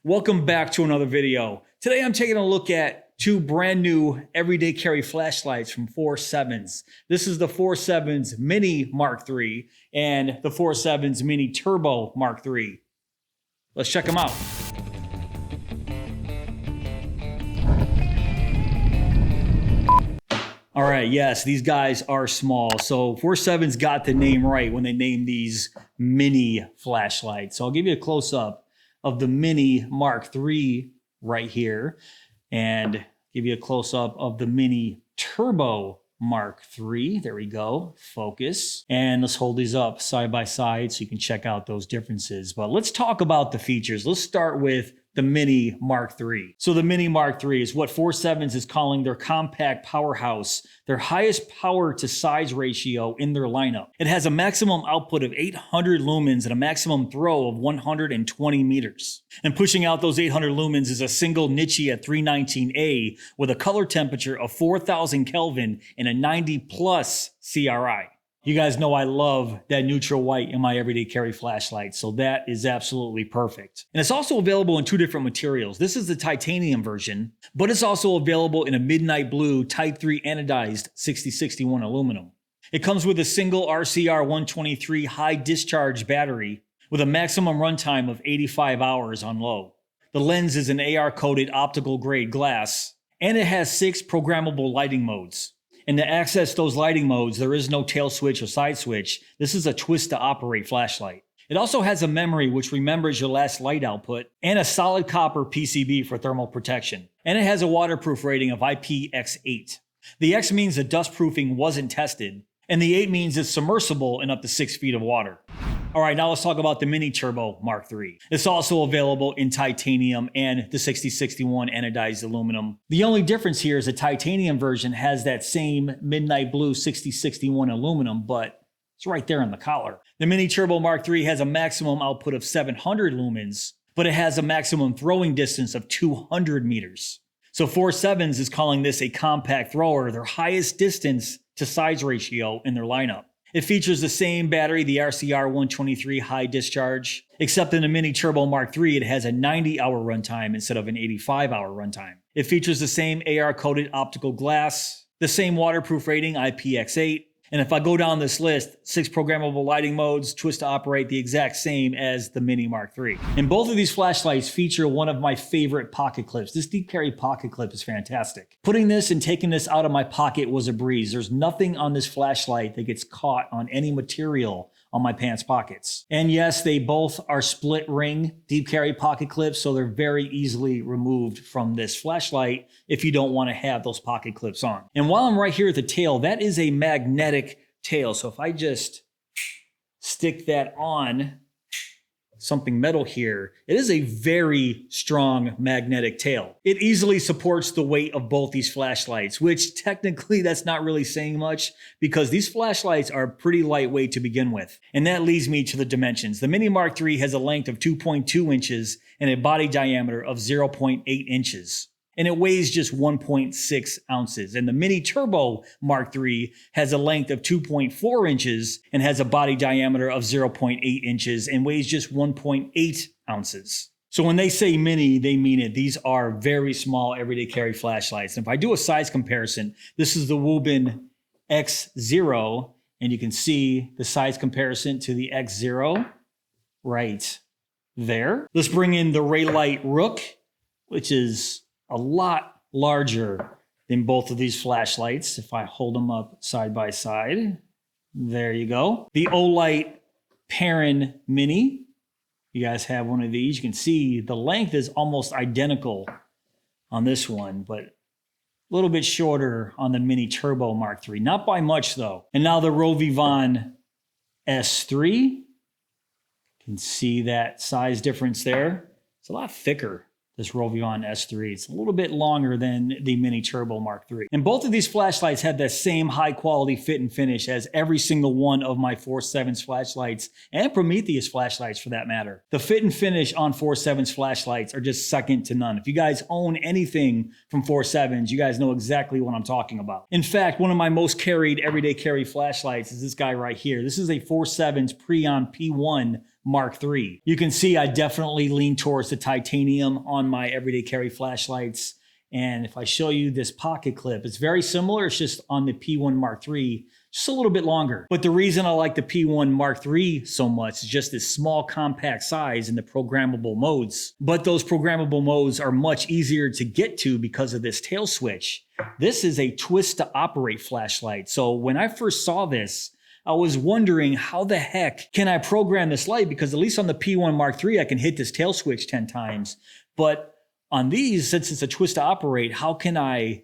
Welcome back to another video. Today I'm taking a look at two brand new everyday carry flashlights from Foursevens. This is the Foursevens Mini Mark III and the Foursevens Mini Turbo Mark III. Let's check them out. All right, yes, these guys are small. So Foursevens got the name right when they named these mini flashlights. So I'll give you a close-up of the Mini Mark III right here and give you a close-up of the Mini Turbo Mark III. There we go. Focus. And let's hold these up side by side so you can check out those differences. But let's talk about the features. Let's start with the Mini Mark III. So the Mini Mark III is what Foursevens is calling their compact powerhouse, their highest power to size ratio in their lineup. It has a maximum output of 800 lumens and a maximum throw of 120 meters. And pushing out those 800 lumens is a single Nichia 319A with a color temperature of 4,000 Kelvin and a 90 plus CRI. You guys know I love that neutral white in my everyday carry flashlight, so that is absolutely perfect. And it's also available in two different materials. This is the titanium version, but it's also available in a midnight blue Type 3 anodized 6061 aluminum. It comes with a single RCR123 high discharge battery with a maximum runtime of 85 hours on low. The lens is an AR-coated optical grade glass, and it has 6 programmable lighting modes. And to access those lighting modes, there is no tail switch or side switch. This is a twist to operate flashlight. It also has a memory which remembers your last light output and a solid copper PCB for thermal protection. And it has a waterproof rating of IPX8. The X means the dust proofing wasn't tested, and the 8 means it's submersible in up to 6 feet of water. All right, now let's talk about the Mini Turbo Mark III. It's also available in titanium and the 6061 anodized aluminum. The only difference here is the titanium version has that same midnight blue 6061 aluminum, but it's right there on the collar. The Mini Turbo Mark III has a maximum output of 700 lumens, but it has a maximum throwing distance of 200 meters. So Foursevens is calling this a compact thrower, their highest distance to size ratio in their lineup. It features the same battery, the RCR123 high discharge, except in the Mini Turbo Mark III, it has a 90-hour runtime instead of an 85-hour runtime. It features the same AR-coated optical glass, the same waterproof rating, IPX8, and if I go down this list, 6 programmable lighting modes, twist to operate the exact same as the Mini Mark III. And both of these flashlights feature one of my favorite pocket clips. This deep carry pocket clip is fantastic. Putting this and taking this out of my pocket was a breeze. There's nothing on this flashlight that gets caught on any material on my pants pockets. And yes, they both are split ring deep carry pocket clips, so they're very easily removed from this flashlight if you don't want to have those pocket clips on. And while I'm right here at the tail, that is a magnetic tail. So if I just stick that on something metal here, it is a very strong magnetic tail. It easily supports the weight of both these flashlights, which technically that's not really saying much because these flashlights are pretty lightweight to begin with. And that leads me to the dimensions. The Mini Mark III has a length of 2.2 inches and a body diameter of 0.8 inches. And it weighs just 1.6 ounces. And the Mini Turbo Mark III has a length of 2.4 inches and has a body diameter of 0.8 inches and weighs just 1.8 ounces. So when they say mini, they mean it. These are very small everyday carry flashlights. And if I do a size comparison, this is the Woobin X0, and you can see the size comparison to the X0 right there. Let's bring in the Raylight Rook, which is a lot larger than both of these flashlights. If I hold them up side by side, there you go. The Olight Perrin Mini, you guys have one of these. You can see the length is almost identical on this one, but a little bit shorter on the Mini Turbo Mark III. Not by much though. And now the Foursevens S3, you can see that size difference there. It's a lot thicker. This Foursevens S3. It's a little bit longer than the Mini Turbo Mark III. And both of these flashlights have that same high quality fit and finish as every single one of my Foursevens flashlights and Prometheus flashlights for that matter. The fit and finish on Foursevens flashlights are just second to none. If you guys own anything from Foursevens, you guys know exactly what I'm talking about. In fact, one of my most carried everyday carry flashlights is this guy right here. This is a Foursevens Preon P1 Mark III. You can see I definitely lean towards the titanium on my everyday carry flashlights. And if I show you this pocket clip, it's very similar. It's just on the P1 Mark III, just a little bit longer. But the reason I like the P1 Mark III so much is just this small compact size in the programmable modes. But those programmable modes are much easier to get to because of this tail switch. This is a twist to operate flashlight. So when I first saw this, I was wondering how the heck can I program this light? Because at least on the P1 Mark III, I can hit this tail switch 10 times. But on these, since it's a twist to operate, how can I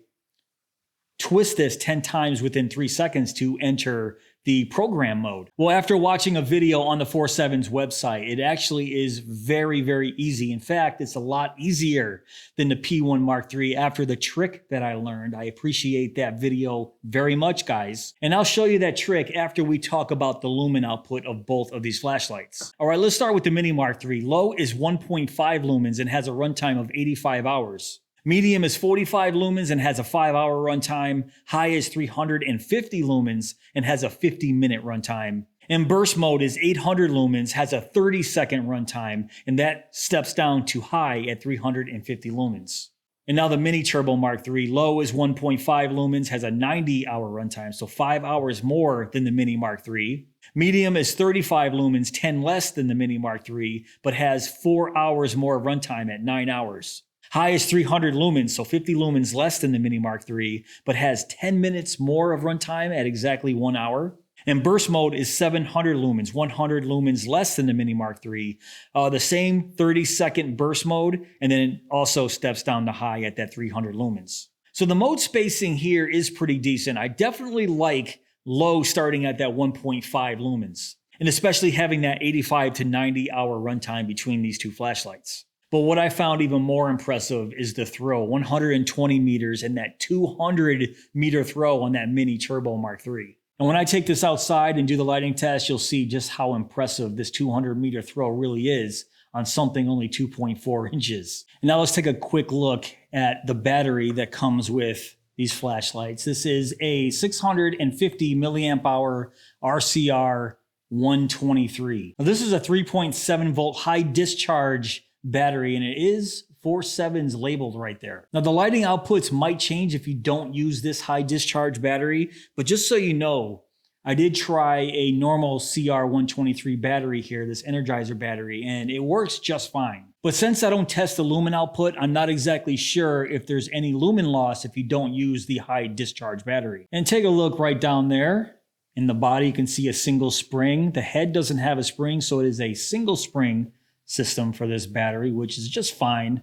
twist this 10 times within 3 seconds to enter the program mode? Well, after watching a video on the Foursevens website, it actually is very, very easy. In fact, it's a lot easier than the P1 Mark III after the trick that I learned. I appreciate that video very much, guys. And I'll show you that trick after we talk about the lumen output of both of these flashlights. All right, let's start with the Mini Mark III. Low is 1.5 lumens and has a runtime of 85 hours. Medium is 45 lumens and has a 5-hour runtime. High is 350 lumens and has a 50-minute runtime. And burst mode is 800 lumens, has a 30-second runtime, and that steps down to high at 350 lumens. And now the Mini Turbo Mark III. Low is 1.5 lumens, has a 90-hour runtime, so 5 hours more than the Mini Mark III. Medium is 35 lumens, 10 less than the Mini Mark III, but has 4 hours more runtime at 9 hours. High is 300 lumens, so 50 lumens less than the Mini Mark III, but has 10 minutes more of runtime at exactly 1 hour. And burst mode is 700 lumens, 100 lumens less than the Mini Mark III. The same 30-second burst mode, and then it also steps down to high at that 300 lumens. So the mode spacing here is pretty decent. I definitely like low starting at that 1.5 lumens, and especially having that 85 to 90 hour runtime between these two flashlights. But what I found even more impressive is the throw, 120 meters and that 200 meter throw on that Mini Turbo Mark III. And when I take this outside and do the lighting test, you'll see just how impressive this 200 meter throw really is on something only 2.4 inches. And now let's take a quick look at the battery that comes with these flashlights. This is a 650 milliamp hour RCR123. Now, this is a 3.7 volt high discharge battery, and it is Foursevens labeled right there. Now the lighting outputs might change if you don't use this high discharge battery, but just so you know, I did try a normal CR123 battery here, this Energizer battery, and it works just fine. But since I don't test the lumen output, I'm not exactly sure if there's any lumen loss if you don't use the high discharge battery. And take a look right down there. In the body, you can see a single spring. The head doesn't have a spring, so it is a single spring system for this battery, which is just fine.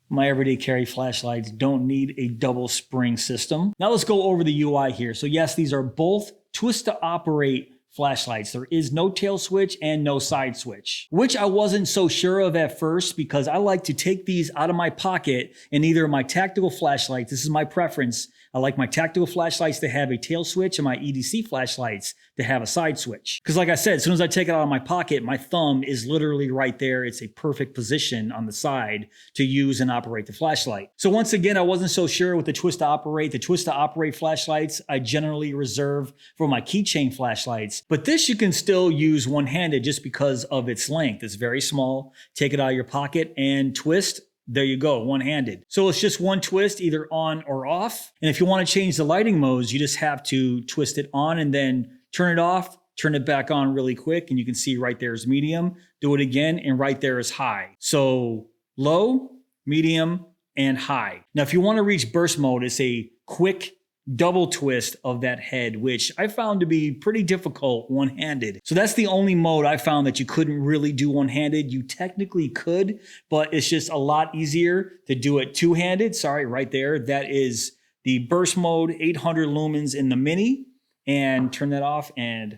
My everyday carry flashlights don't need a double spring system. Now let's go over the UI here. So yes, these are both twist to operate flashlights. There is no tail switch and no side switch, which I wasn't so sure of at first because I like to take these out of my pocket and either my tactical flashlights, this is my preference, I like my tactical flashlights to have a tail switch and my EDC flashlights to have a side switch. Because like I said, as soon as I take it out of my pocket, my thumb is literally right there. It's a perfect position on the side to use and operate the flashlight. So once again, I wasn't so sure with the twist to operate. The twist to operate flashlights, I generally reserve for my keychain flashlights. But this you can still use one-handed just because of its length. It's very small. Take it out of your pocket and twist. There you go, one-handed. So it's just one twist, either on or off. And if you want to change the lighting modes, you just have to twist it on and then turn it off, turn it back on really quick. And you can see right there is medium. Do it again, and right there is high. So low, medium, and high. Now, if you want to reach burst mode, it's a quick double twist of that head, which I found to be pretty difficult one-handed. So that's the only mode I found that you couldn't really do one-handed. You technically could, but it's just a lot easier to do it two-handed. Sorry, right there. That is the burst mode, 800 lumens in the Mini. And turn that off and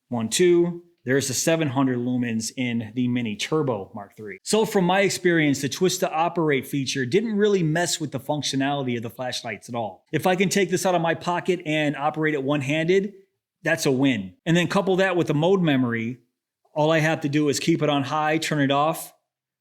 1, 2. There's the 700 lumens in the Mini Turbo Mark III. So from my experience, the twist to operate feature didn't really mess with the functionality of the flashlights at all. If I can take this out of my pocket and operate it one-handed, that's a win. And then couple that with the mode memory, all I have to do is keep it on high, turn it off,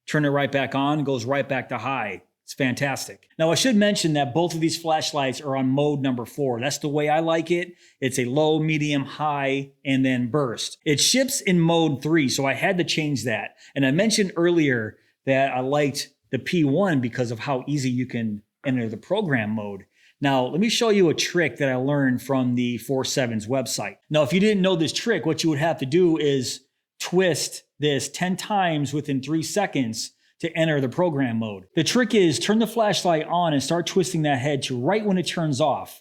turn it right back on, it goes right back to high. It's fantastic. Now, I should mention that both of these flashlights are on mode number 4. That's the way I like it. It's a low, medium, high, and then burst. It ships in mode 3, so I had to change that. And I mentioned earlier that I liked the P1 because of how easy you can enter the program mode. Now, let me show you a trick that I learned from the Foursevens website. Now, if you didn't know this trick, what you would have to do is twist this 10 times within 3 seconds to enter the program mode. The trick is turn the flashlight on and start twisting that head to right when it turns off.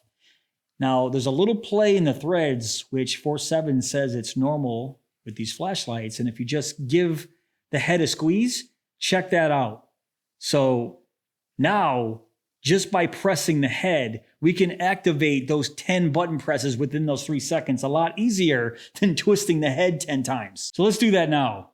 Now, there's a little play in the threads, which Foursevens says it's normal with these flashlights. And if you just give the head a squeeze, check that out. So now, just by pressing the head, we can activate those 10 button presses within those 3 seconds a lot easier than twisting the head 10 times. So let's do that now.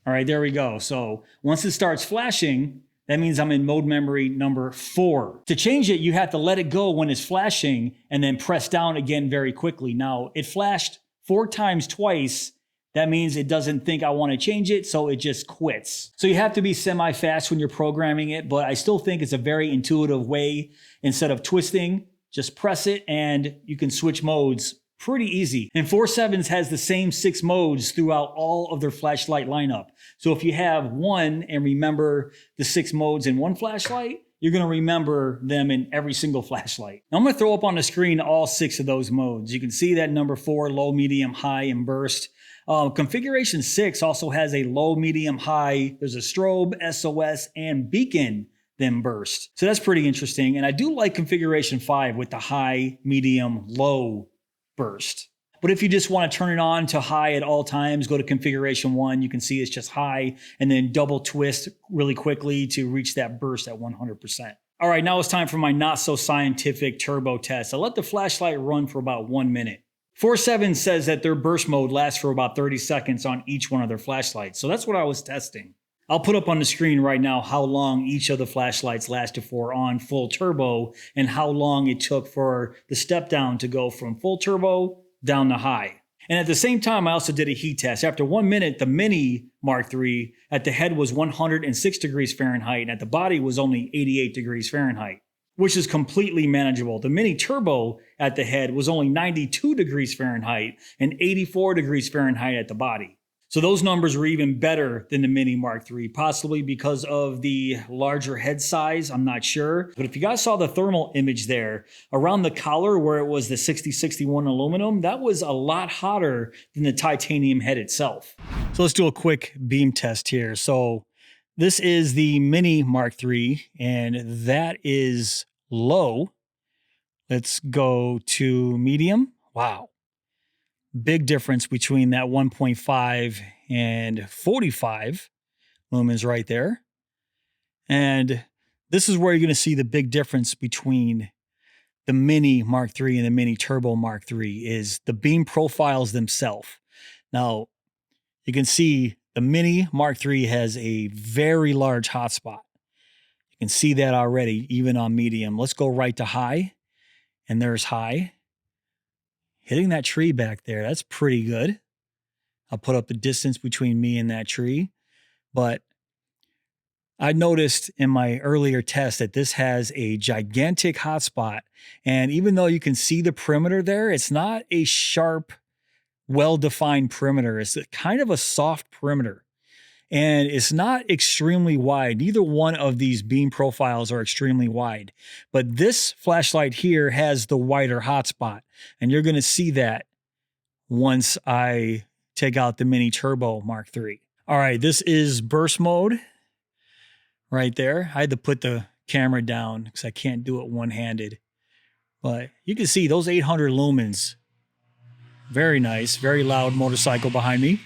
All right, there we go. So once it starts flashing, that means I'm in mode memory number 4. To change it, you have to let it go when it's flashing and then press down again very quickly. Now, it flashed 4 times twice. That means it doesn't think I want to change it, so it just quits. So you have to be semi-fast when you're programming it, but I still think it's a very intuitive way. Instead of twisting, just press it and you can switch modes pretty easy. And Foursevens has the same 6 modes throughout all of their flashlight lineup. So if you have one and remember the 6 modes in one flashlight, you're going to remember them in every single flashlight. Now I'm going to throw up on the screen all 6 of those modes. You can see that number 4, low, medium, high, and burst. Configuration 6 also has a low, medium, high. There's a strobe, SOS, and beacon, then burst. So that's pretty interesting. And I do like configuration 5 with the high, medium, low burst. But if you just want to turn it on to high at all times, go to configuration 1. You can see it's just high and then double twist really quickly to reach that burst at 100%. All right, now it's time for my not so scientific turbo test. I let the flashlight run for about 1 minute. Foursevens says that their burst mode lasts for about 30 seconds on each one of their flashlights. So that's what I was testing. I'll put up on the screen right now how long each of the flashlights lasted for on full turbo and how long it took for the step down to go from full turbo down to high. And at the same time, I also did a heat test. After 1 minute, the Mini Mark III at the head was 106 degrees Fahrenheit and at the body was only 88 degrees Fahrenheit, which is completely manageable. The Mini Turbo at the head was only 92 degrees Fahrenheit and 84 degrees Fahrenheit at the body. So those numbers were even better than the Mini Mark III, possibly because of the larger head size. I'm not sure. But if you guys saw the thermal image there, around the collar where it was the 6061 aluminum, that was a lot hotter than the titanium head itself. So let's do a quick beam test here. So this is the Mini Mark III, and that is low. Let's go to medium. Wow. Big difference between that 1.5 and 45 lumens right there. And this is where you're going to see the big difference between the Mini Mark III and the Mini Turbo Mark III is the beam profiles themselves. Now, you can see the Mini Mark III has a very large hotspot. You can see that already, even on medium. Let's go right to high, and there's high. Hitting that tree back there, that's pretty good. I'll put up the distance between me and that tree. But I noticed in my earlier test that this has a gigantic hotspot. And even though you can see the perimeter there, it's not a sharp, well-defined perimeter. It's kind of a soft perimeter. And it's not extremely wide. Neither one of these beam profiles are extremely wide. But this flashlight here has the wider hotspot. And you're going to see that once I take out the Mini Turbo Mark III. All right, this is burst mode right there. I had to put the camera down because I can't do it one-handed. But you can see those 800 lumens. Very nice, very loud motorcycle behind me.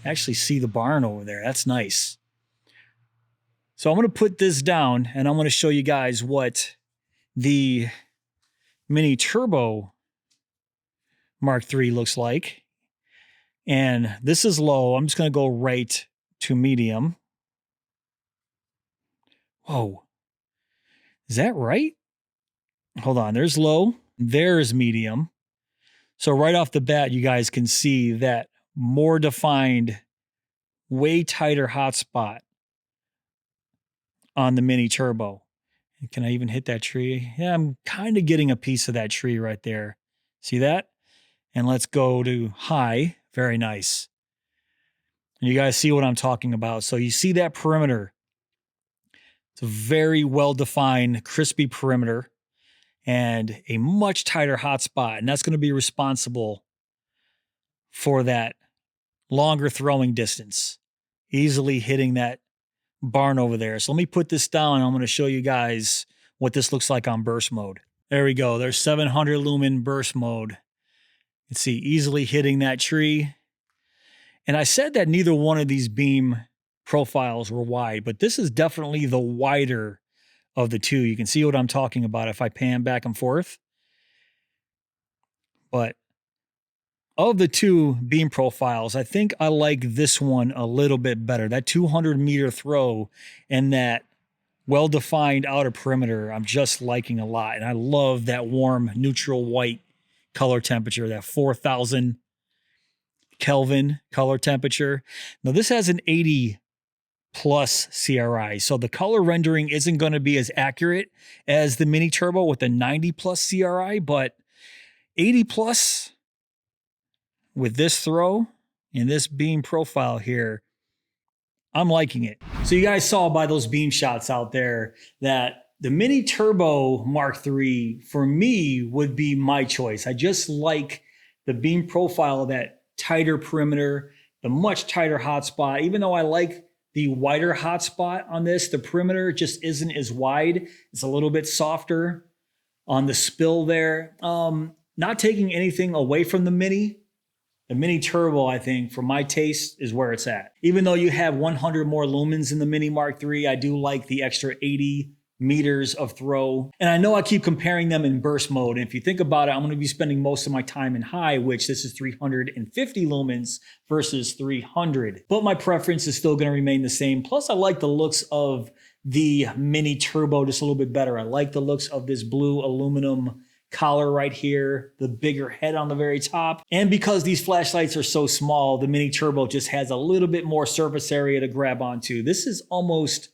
Actually see the barn over there. That's nice. So I'm going to put this down and I'm going to show you guys what the Mini Turbo Mark III looks like. And this is low. I'm just going to go right to medium. Whoa. Is that right? Hold on. There's low. There's medium. So right off the bat, you guys can see that more defined way tighter hotspot on the Mini Turbo. And can I even hit that tree? Yeah, I'm kind of getting a piece of that tree right there. See that? And let's go to high. Very nice. And you guys see what I'm talking about. So you see that perimeter. It's a very well-defined, crispy perimeter and a much tighter hotspot. And that's going to be responsible for that longer throwing distance, easily hitting that barn over there. So let me put this down. I'm going to show you guys what this looks like on burst mode. There we go. There's 700 lumen burst mode. You can see easily hitting that tree. And I said that neither one of these beam profiles were wide, but this is definitely the wider of the two. You can see what I'm talking about if I pan back and forth. But of the two beam profiles, I think I like this one a little bit better. That 200-meter throw and that well-defined outer perimeter, I'm just liking a lot. And I love that warm neutral white color temperature, that 4,000 Kelvin color temperature. Now this has an 80 plus CRI, so the color rendering isn't going to be as accurate as the Mini Turbo with the 90 plus CRI, but 80 plus with this throw and this beam profile here, I'm liking it. So you guys saw by those beam shots out there that the Mini Turbo Mark III for me would be my choice. I just like the beam profile of that tighter perimeter, the much tighter hotspot. Even though I like the wider hotspot on this, the perimeter just isn't as wide. It's a little bit softer on the spill there. Not taking anything away from the Mini. The Mini Turbo, I think, for my taste, is where it's at. Even though you have 100 more lumens in the Mini Mark III, I do like the extra 80 meters of throw. And I know I keep comparing them in burst mode. And if you think about it, I'm going to be spending most of my time in high, which this is 350 lumens versus 300. But my preference is still going to remain the same. Plus, I like the looks of the Mini Turbo just a little bit better. I like the looks of this blue aluminum collar right here, the bigger head on the very top. And because these flashlights are so small, the Mini Turbo just has a little bit more surface area to grab onto. This is almost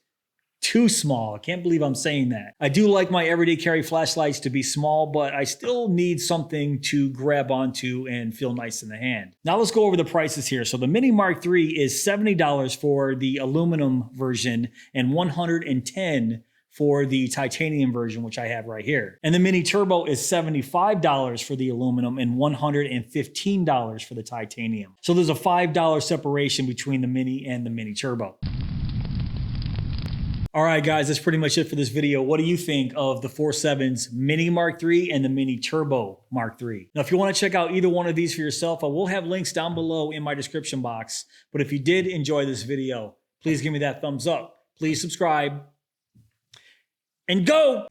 too small. I can't believe I'm saying that. I do like my everyday carry flashlights to be small, but I still need something to grab onto and feel nice in the hand. Now let's go over the prices here. So the Mini Mark III is $70 for the aluminum version and $110 for the titanium version, which I have right here. And the Mini Turbo is $75 for the aluminum and $115 for the titanium. So there's a $5 separation between the Mini and the Mini Turbo. All right, guys, that's pretty much it for this video. What do you think of the Foursevens Mini Mark III and the Mini Turbo Mark III? Now, if you want to check out either one of these for yourself, I will have links down below in my description box. But if you did enjoy this video, please give me that thumbs up. Please subscribe and go!